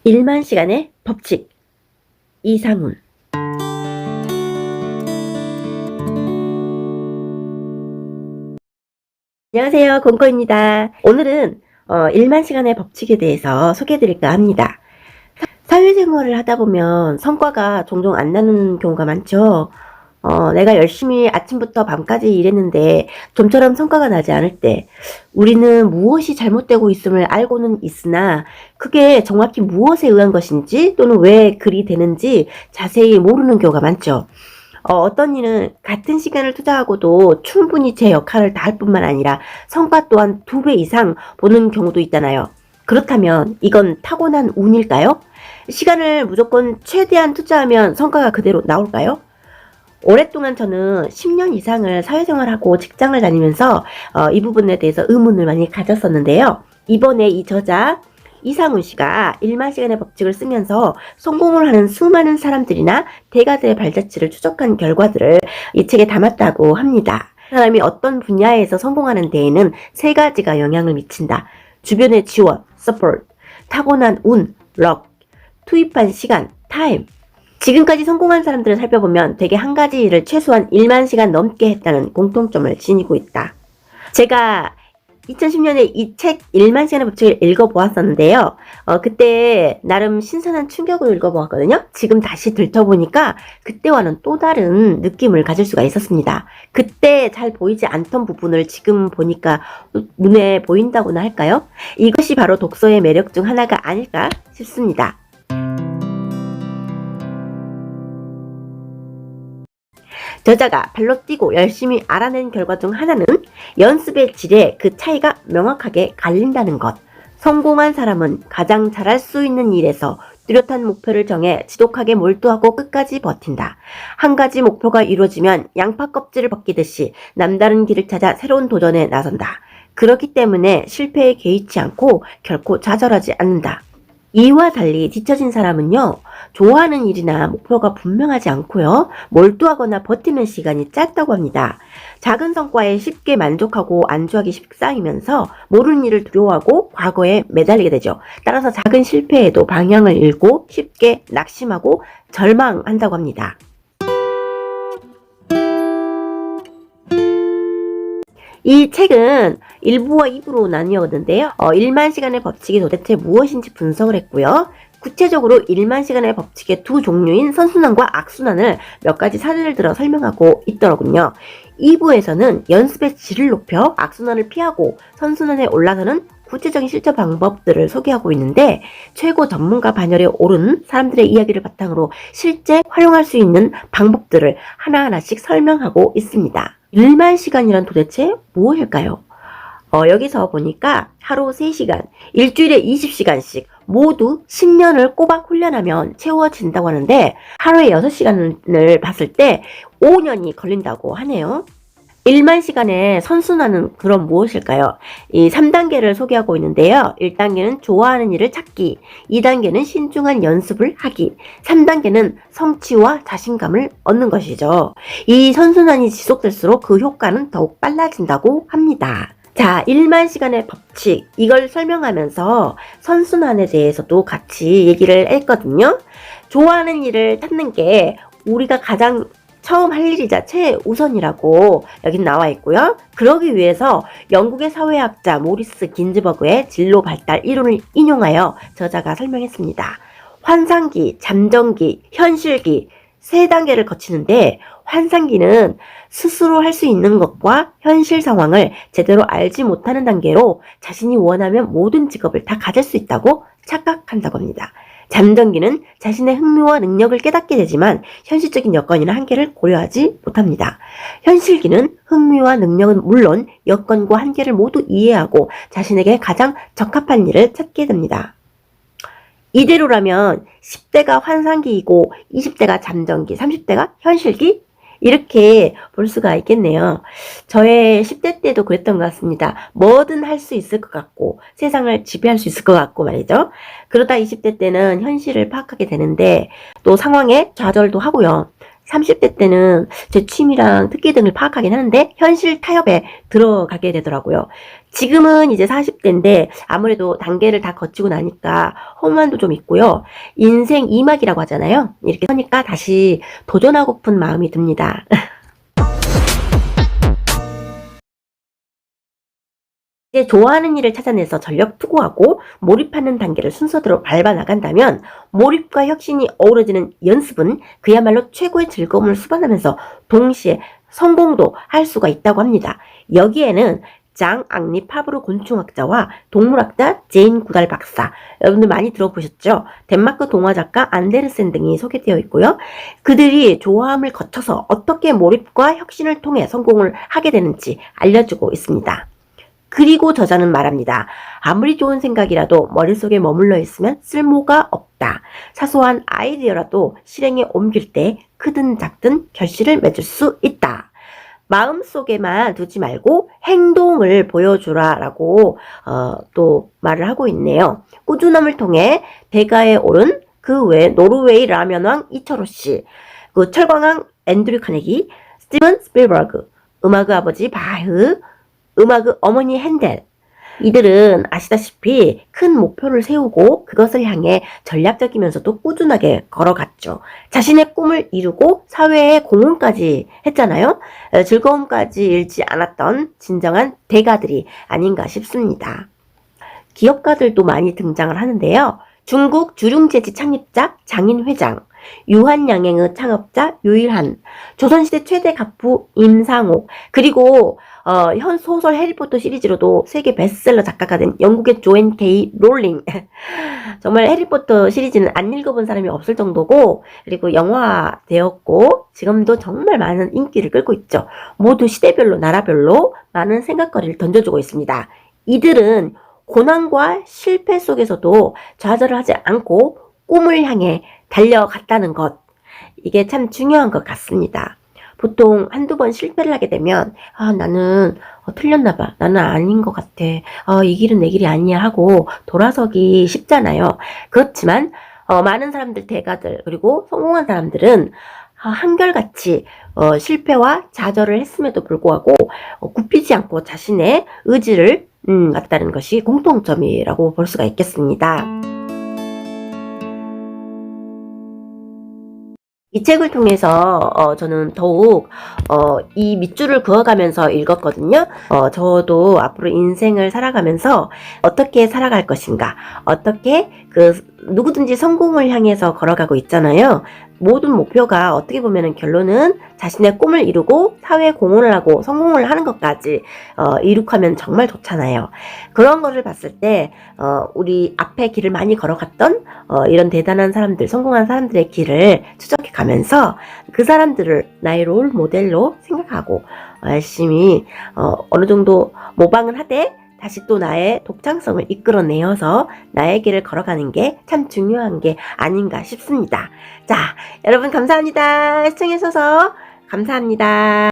1만 시간의 법칙. 이상훈. 안녕하세요, 공코입니다. 오늘은 1만 시간의 법칙에 대해서 소개해드릴까 합니다. 사회생활을 하다 보면 성과가 종종 안 나는 경우가 많죠. 내가 열심히 아침부터 밤까지 일했는데 좀처럼 성과가 나지 않을 때 우리는 무엇이 잘못되고 있음을 알고는 있으나 그게 정확히 무엇에 의한 것인지 또는 왜 그리 되는지 자세히 모르는 경우가 많죠. 어떤 일은 같은 시간을 투자하고도 충분히 제 역할을 다할 뿐만 아니라 성과 또한 2배 이상 보는 경우도 있잖아요. 그렇다면 이건 타고난 운일까요? 시간을 무조건 최대한 투자하면 성과가 그대로 나올까요? 오랫동안 저는 10년 이상을 사회생활하고 직장을 다니면서 이 부분에 대해서 의문을 많이 가졌었는데요. 이번에 이 저자 이상훈 씨가 1만 시간의 법칙을 쓰면서 성공을 하는 수많은 사람들이나 대가들의 발자취를 추적한 결과들을 이 책에 담았다고 합니다. 사람이 어떤 분야에서 성공하는 데에는 3가지가 영향을 미친다. 주변의 지원, support, 타고난 운, luck, 투입한 시간, time. 지금까지 성공한 사람들을 살펴보면 대개 한 가지 일을 최소한 1만 시간 넘게 했다는 공통점을 지니고 있다. 제가 2010년에 이 책 1만 시간의 법칙을 읽어보았었는데요. 그때 나름 신선한 충격을 읽어보았거든요. 지금 다시 들춰보니까 그때와는 또 다른 느낌을 가질 수가 있었습니다. 그때 잘 보이지 않던 부분을 지금 보니까 눈에 보인다고나 할까요? 이것이 바로 독서의 매력 중 하나가 아닐까 싶습니다. 저자가 발로 뛰고 열심히 알아낸 결과 중 하나는 연습의 질에 그 차이가 명확하게 갈린다는 것. 성공한 사람은 가장 잘할 수 있는 일에서 뚜렷한 목표를 정해 지독하게 몰두하고 끝까지 버틴다. 한 가지 목표가 이루어지면 양파 껍질을 벗기듯이 남다른 길을 찾아 새로운 도전에 나선다. 그렇기 때문에 실패에 개의치 않고 결코 좌절하지 않는다. 이와 달리 뒤처진 사람은요, 좋아하는 일이나 목표가 분명하지 않고요, 몰두하거나 버티는 시간이 짧다고 합니다. 작은 성과에 쉽게 만족하고 안주하기 십상이면서 모르는 일을 두려워하고 과거에 매달리게 되죠. 따라서 작은 실패에도 방향을 잃고 쉽게 낙심하고 절망한다고 합니다. 이 책은 1부와 2부로 나뉘었는데요. 1만 시간의 법칙이 도대체 무엇인지 분석을 했고요. 구체적으로 1만 시간의 법칙의 2 종류인 선순환과 악순환을 몇 가지 사례를 들어 설명하고 있더라고요. 2부에서는 연습의 질을 높여 악순환을 피하고 선순환에 올라서는 구체적인 실천 방법들을 소개하고 있는데 최고 전문가 반열에 오른 사람들의 이야기를 바탕으로 실제 활용할 수 있는 방법들을 하나하나씩 설명하고 있습니다. 1만 시간이란 도대체 무엇일까요? 여기서 보니까 하루 3시간, 일주일에 20시간씩 모두 10년을 꼬박 훈련하면 채워진다고 하는데 하루에 6시간을 봤을 때 5년이 걸린다고 하네요. 1만 시간의 선순환은 그럼 무엇일까요? 이 3단계를 소개하고 있는데요. 1단계는 좋아하는 일을 찾기, 2단계는 신중한 연습을 하기, 3단계는 성취와 자신감을 얻는 것이죠. 이 선순환이 지속될수록 그 효과는 더욱 빨라진다고 합니다. 자, 1만 시간의 법칙, 이걸 설명하면서 선순환에 대해서도 같이 얘기를 했거든요. 좋아하는 일을 찾는 게 우리가 가장 처음 할 일이자 최우선이라고 여긴 나와 있고요. 그러기 위해서 영국의 사회학자 모리스 긴즈버그의 진로 발달 이론을 인용하여 저자가 설명했습니다. 환상기, 잠정기, 현실기 3단계를 거치는데 환상기는 스스로 할 수 있는 것과 현실 상황을 제대로 알지 못하는 단계로 자신이 원하면 모든 직업을 다 가질 수 있다고 착각한다고 합니다. 잠정기는 자신의 흥미와 능력을 깨닫게 되지만 현실적인 여건이나 한계를 고려하지 못합니다. 현실기는 흥미와 능력은 물론 여건과 한계를 모두 이해하고 자신에게 가장 적합한 일을 찾게 됩니다. 이대로라면 10대가 환상기이고 20대가 잠정기, 30대가 현실기? 이렇게 볼 수가 있겠네요. 저의 10대 때도 그랬던 것 같습니다. 뭐든 할 수 있을 것 같고 세상을 지배할 수 있을 것 같고 말이죠. 그러다 20대 때는 현실을 파악하게 되는데 또 상황에 좌절도 하고요. 30대 때는 제 취미랑 특기 등을 파악하긴 하는데 현실 타협에 들어가게 되더라고요. 지금은 이제 40대인데 아무래도 단계를 다 거치고 나니까 허무함도 좀 있고요. 인생 2막이라고 하잖아요. 이렇게 하니까 다시 도전하고픈 마음이 듭니다. 이제 좋아하는 일을 찾아내서 전력 투구하고 몰입하는 단계를 순서대로 밟아 나간다면 몰입과 혁신이 어우러지는 연습은 그야말로 최고의 즐거움을 수반하면서 동시에 성공도 할 수가 있다고 합니다. 여기에는 장 앙리 파브르 곤충학자와 동물학자 제인 구달 박사, 여러분들 많이 들어보셨죠? 덴마크 동화 작가 안데르센 등이 소개되어 있고요. 그들이 좋아함을 거쳐서 어떻게 몰입과 혁신을 통해 성공을 하게 되는지 알려주고 있습니다. 그리고 저자는 말합니다. 아무리 좋은 생각이라도 머릿속에 머물러 있으면 쓸모가 없다. 사소한 아이디어라도 실행에 옮길 때 크든 작든 결실을 맺을 수 있다. 마음속에만 두지 말고 행동을 보여주라 라고 또 말을 하고 있네요. 꾸준함을 통해 대가에 오른 그 외 노르웨이 라면왕 이철호 씨, 그 철광왕 앤드류 카네기, 스티븐 스필버그, 음악의 아버지 바흐, 음악의 어머니 핸델. 이들은 아시다시피 큰 목표를 세우고 그것을 향해 전략적이면서도 꾸준하게 걸어갔죠. 자신의 꿈을 이루고 사회에 공헌까지 했잖아요. 즐거움까지 잃지 않았던 진정한 대가들이 아닌가 싶습니다. 기업가들도 많이 등장을 하는데요. 중국 주룡재지 창립자 장인 회장, 유한양행의 창업자 유일한, 조선시대 최대 가부 임상옥, 그리고 현 소설 해리포터 시리즈로도 세계 베스트셀러 작가가 된 영국의 조앤 K 롤링. 정말 해리포터 시리즈는 안 읽어본 사람이 없을 정도고, 그리고 영화 되었고 지금도 정말 많은 인기를 끌고 있죠. 모두 시대별로 나라별로 많은 생각거리를 던져주고 있습니다. 이들은 고난과 실패 속에서도 좌절을 하지 않고 꿈을 향해 달려갔다는 것, 이게 참 중요한 것 같습니다. 보통 한두 번 실패를 하게 되면 나는 틀렸나 봐, 나는 아닌 것 같아, 이 길은 내 길이 아니야 하고 돌아서기 쉽잖아요. 그렇지만 많은 사람들, 대가들, 그리고 성공한 사람들은 한결같이 실패와 좌절을 했음에도 불구하고 굽히지 않고 자신의 의지를 갖다는 것이 공통점이라고 볼 수가 있겠습니다. 이 책을 통해서 저는 더욱 이 밑줄을 그어가면서 읽었거든요. 저도 앞으로 인생을 살아가면서 어떻게 살아갈 것인가, 어떻게 누구든지 성공을 향해서 걸어가고 있잖아요. 모든 목표가 어떻게 보면 결론은 자신의 꿈을 이루고 사회에 공헌을 하고 성공을 하는 것까지 이룩하면 정말 좋잖아요. 그런 거를 봤을 때 우리 앞에 길을 많이 걸어갔던 이런 대단한 사람들, 성공한 사람들의 길을 추적해 가면서 그 사람들을 나의 롤 모델로 생각하고 열심히 어느 정도 모방을 하되 다시 또 나의 독창성을 이끌어내어서 나의 길을 걸어가는 게 참 중요한 게 아닌가 싶습니다. 자, 여러분 감사합니다. 시청해주셔서 감사합니다.